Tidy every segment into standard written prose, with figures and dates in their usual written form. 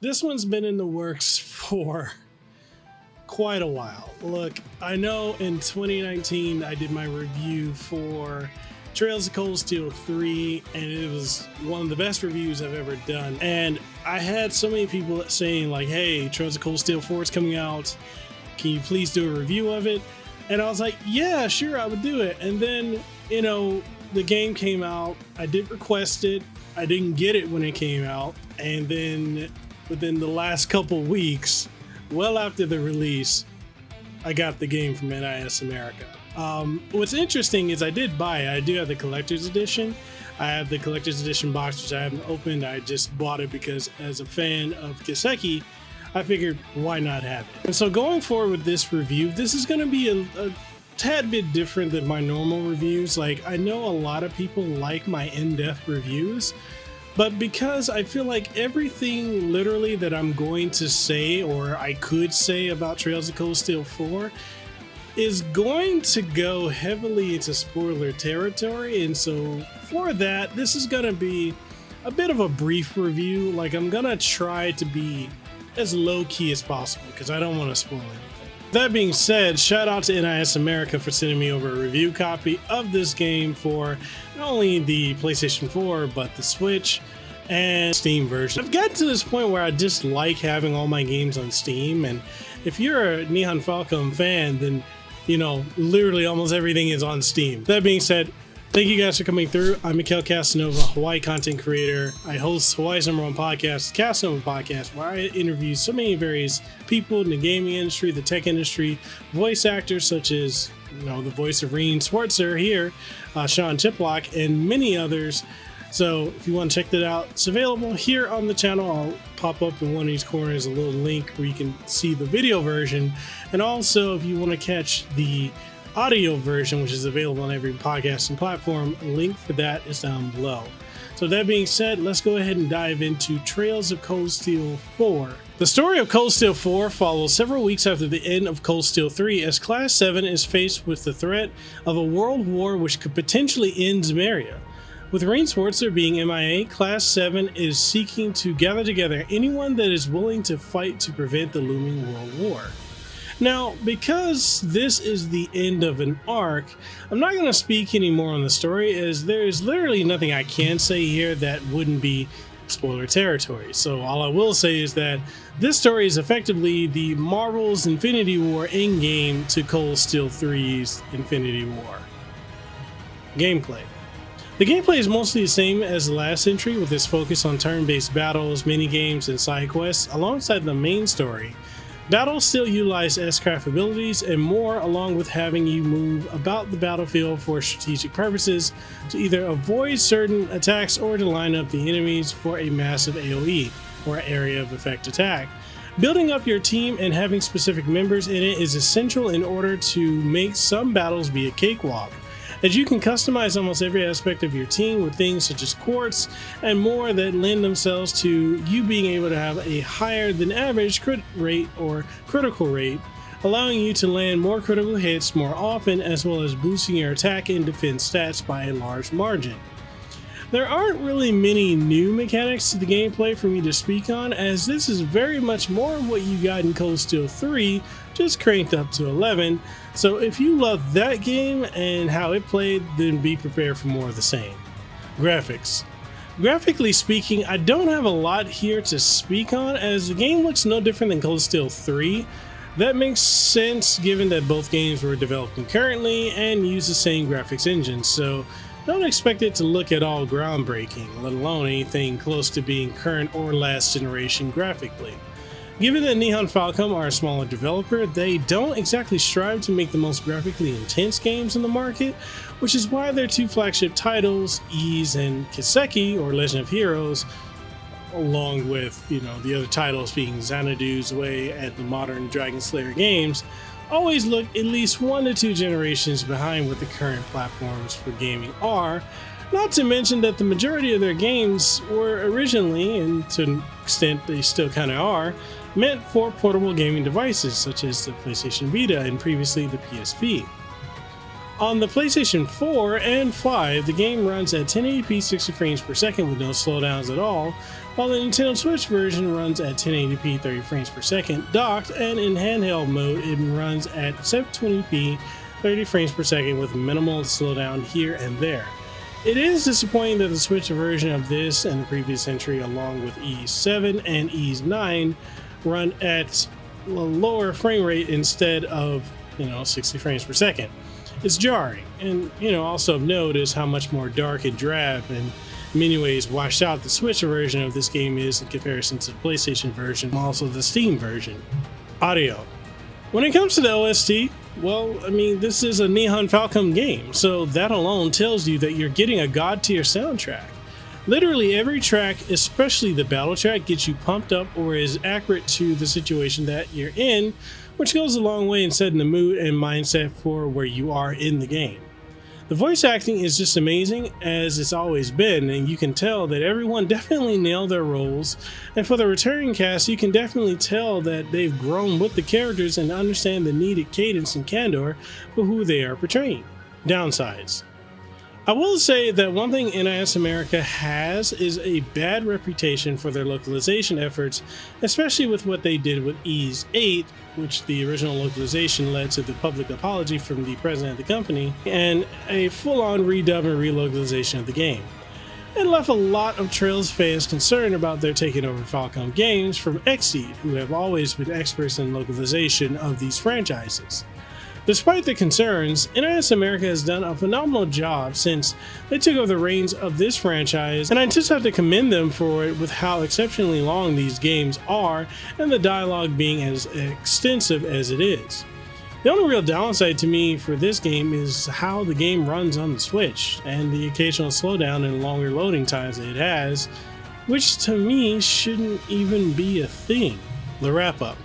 This one's been in the works for quite a while. Look, I know in 2019 I did my review for Trails of Cold Steel 3, and it was one of the best reviews I've ever done. And I had so many people saying like, hey, Trails of Cold Steel 4 is coming out. Can you please do a review of it? And I was like, yeah, sure, I would do it. And then, you know, the game came out. I did request it. I didn't get it when it came out. And then within the last couple weeks, well after the release, I got the game from NIS America. What's interesting is I did buy it. I do have the collector's edition. I have the collector's edition box, which I haven't opened. I just bought it because as a fan of Kiseki, I figured why not have it. And so going forward with this review, this is going to be a tad bit different than my normal reviews. Like, I know a lot of people like my in-depth reviews, but because I feel like everything literally that I'm going to say or I could say about Trails of Cold Steel 4 is going to go heavily into spoiler territory. And so for that, this is going to be a bit of a brief review. Like, I'm going to try to be as low-key as possible because I don't want to spoil anything. That being said, shout out to NIS America for sending me over a review copy of this game for not only the PlayStation 4 but the Switch and Steam version. I've gotten to this point where I just like having all my games on Steam, and if you're a Nihon Falcom fan, then you know literally almost everything is on Steam. That being said, thank you guys for coming through. I'm Mekel Kasanova, Hawaii content creator. I host Hawaii's #1 podcast, the Kasanova Podcast, where I interview so many various people in the gaming industry, the tech industry, voice actors such as, you know, the voice of Reen Swartzer here, Sean Chiplock, and many others. So if you want to check that out, it's available here on the channel. I'll pop up in one of these corners a little link where you can see the video version. And also, if you want to catch the audio version, which is available on every podcasting platform, a link for that is down below. So that being said, let's go ahead and dive into Trails of Cold Steel 4. The story of Cold Steel 4 follows several weeks after the end of Cold Steel 3 as Class 7 is faced with the threat of a world war which could potentially end Zemeria. With Reen Swartzer being MIA, Class 7 is seeking to gather together anyone that is willing to fight to prevent the looming world war. Now, because this is the end of an arc, I'm not going to speak anymore on the story, as there is literally nothing I can say here that wouldn't be spoiler territory. So all I will say is that this story is effectively the Marvel's Infinity War endgame to Cold Steel 3's Infinity War. Gameplay. The gameplay is mostly the same as the last entry, with its focus on turn-based battles, minigames, and side quests alongside the main story. Battles still utilize S-Craft abilities and more, along with having you move about the battlefield for strategic purposes to either avoid certain attacks or to line up the enemies for a massive AoE, or area of effect attack. Building up your team and having specific members in it is essential in order to make some battles be a cakewalk, as you can customize almost every aspect of your team with things such as quartz and more that lend themselves to you being able to have a higher than average crit rate or critical rate, allowing you to land more critical hits more often, as well as boosting your attack and defense stats by a large margin. There aren't really many new mechanics to the gameplay for me to speak on, as this is very much more of what you got in Cold Steel 3, just cranked up to 11. So if you love that game and how it played, then be prepared for more of the same. Graphics. Graphically speaking, I don't have a lot here to speak on, as the game looks no different than Cold Steel 3. That makes sense given that both games were developed concurrently and use the same graphics engine, so don't expect it to look at all groundbreaking, let alone anything close to being current or last generation graphically. Given that Nihon Falcom are a smaller developer, they don't exactly strive to make the most graphically intense games in the market, which is why their two flagship titles, Ys and Kiseki, or Legend of Heroes, along with, you know, the other titles being Xanadu's Way and the modern Dragon Slayer games, always look at least 1 to 2 generations behind what the current platforms for gaming are. Not to mention that the majority of their games were originally, and to an extent they still kind of are, meant for portable gaming devices such as the PlayStation Vita and previously the PSP. On the PlayStation 4 and 5, the game runs at 1080p 60 frames per second with no slowdowns at all, while the Nintendo Switch version runs at 1080p 30 frames per second docked, and in handheld mode it runs at 720p 30 frames per second with minimal slowdown here and there. It is disappointing that the Switch version of this and the previous entry, along with Ys 7 and Ys 9, run at a lower frame rate instead of 60 frames per second. It's jarring, and also notice how much more dark and drab and in many ways washed out the Switch version of this game is in comparison to the PlayStation version, also the Steam version. Audio. When it comes to the OST, well, this is a Nihon Falcom game, so that alone tells you that you're getting a god tier soundtrack. Literally every track, especially the battle track, gets you pumped up or is accurate to the situation that you're in, which goes a long way in setting the mood and mindset for where you are in the game. The voice acting is just amazing, as it's always been, and you can tell that everyone definitely nailed their roles, and for the returning cast you can definitely tell that they've grown with the characters and understand the needed cadence and candor for who they are portraying. Downsides. I will say that one thing NIS America has is a bad reputation for their localization efforts, especially with what they did with Ys 8, which the original localization led to the public apology from the president of the company, and a full-on redub and relocalization of the game. It left a lot of Trails fans concerned about their taking over Falcom Games from Xseed, who have always been experts in localization of these franchises. Despite the concerns, NIS America has done a phenomenal job since they took over the reins of this franchise, and I just have to commend them for it with how exceptionally long these games are and the dialogue being as extensive as it is. The only real downside to me for this game is how the game runs on the Switch and the occasional slowdown and longer loading times that it has, which to me shouldn't even be a thing. The wrap up.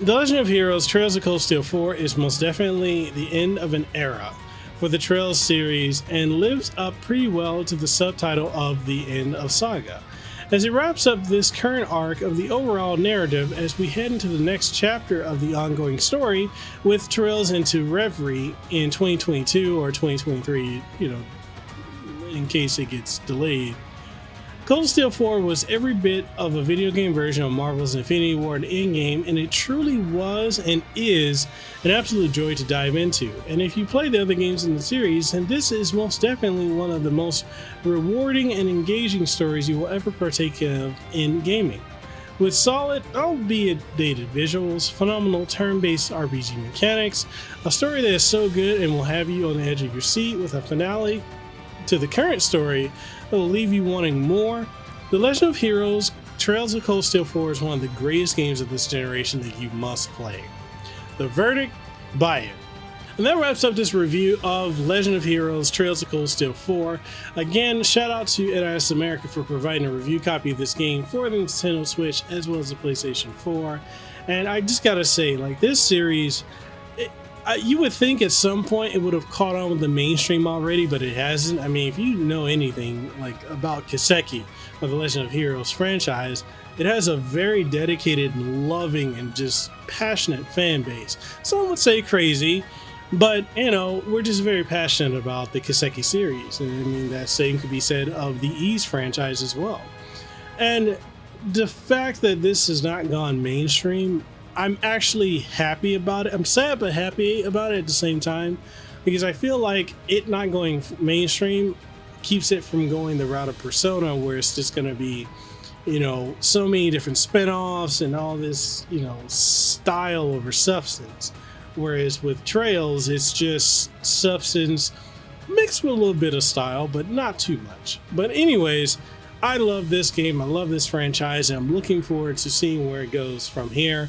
The Legend of Heroes Trails of Cold Steel 4 is most definitely the end of an era for the Trails series and lives up pretty well to the subtitle of the End of Saga, as it wraps up this current arc of the overall narrative as we head into the next chapter of the ongoing story with Trails into Reverie in 2022 or 2023, in case it gets delayed. Cold Steel 4 was every bit of a video game version of Marvel's Infinity Ward Endgame, and it truly was and is an absolute joy to dive into. And if you play the other games in the series, then this is most definitely one of the most rewarding and engaging stories you will ever partake of in gaming. With solid, albeit dated visuals, phenomenal turn-based RPG mechanics, a story that is so good and will have you on the edge of your seat with a finale to the current story that will leave you wanting more, The Legend of Heroes Trails of Cold Steel 4 is one of the greatest games of this generation that you must play. The verdict? Buy it. And that wraps up this review of Legend of Heroes Trails of Cold Steel 4. Again, shout out to NIS America for providing a review copy of this game for the Nintendo Switch as well as the PlayStation 4. And I just gotta say, this series, you would think at some point it would have caught on with the mainstream already, but it hasn't. If you know anything about Kiseki of the Legend of Heroes franchise, it has a very dedicated, loving, and just passionate fan base. Some would say crazy, but we're just very passionate about the Kiseki series, and that same could be said of the Ys franchise as well. And the fact that this has not gone mainstream, I'm actually happy about it. I'm sad but happy about it at the same time, because I feel like it not going mainstream keeps it from going the route of Persona, where it's just going to be, so many different spin-offs and all this, style over substance. Whereas with Trails, it's just substance mixed with a little bit of style, but not too much. But anyways, I love this game. I love this franchise, and I'm looking forward to seeing where it goes from here.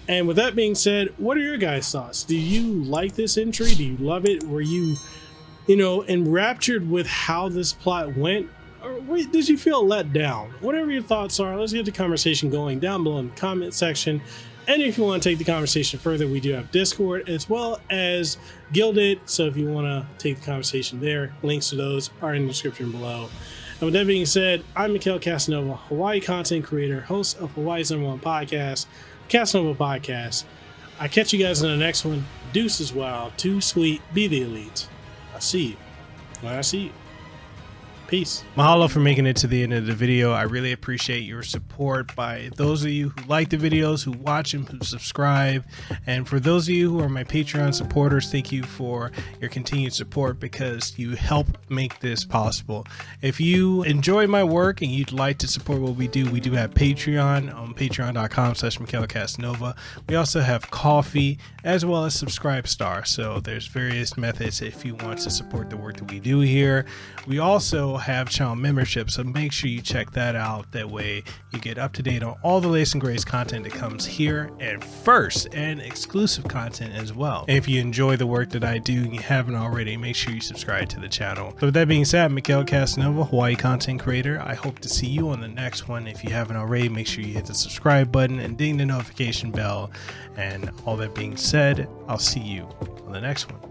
And with that being said, what are your guys' thoughts? Do you like this entry? Do you love it? Were you, enraptured with how this plot went? Or did you feel let down? Whatever your thoughts are, let's get the conversation going down below in the comment section. And if you want to take the conversation further, we do have Discord as well as Guilded. So if you want to take the conversation there, links to those are in the description below. And with that being said, I'm Mekel Kasanova, Hawaii content creator, host of Hawaii's #1 podcast, Kasanova Podcast. I catch you guys in the next one. Deuces wild, too sweet, be the elite. I see you when I see you. Peace. Mahalo for making it to the end of the video. I really appreciate your support by those of you who like the videos, who watch and who subscribe. And for those of you who are my Patreon supporters, thank you for your continued support because you help make this possible. If you enjoy my work and you'd like to support what we do have Patreon on patreon.com/Mekel Kasanova. We also have Coffee as well as Subscribestar. So there's various methods if you want to support the work that we do here. We also have channel membership, so make sure you check that out. That way you get up to date on all the latest and greatest content that comes here, and first, and exclusive content as well. And if you enjoy the work that I do and you haven't already, make sure you subscribe to the channel. So with that being said, I'm Mekel Kasanova, Hawaii content creator. I hope to see you on the next one. If you haven't already, make sure you hit the subscribe button and ding the notification bell. And all that being said, I'll see you on the next one.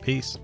Peace.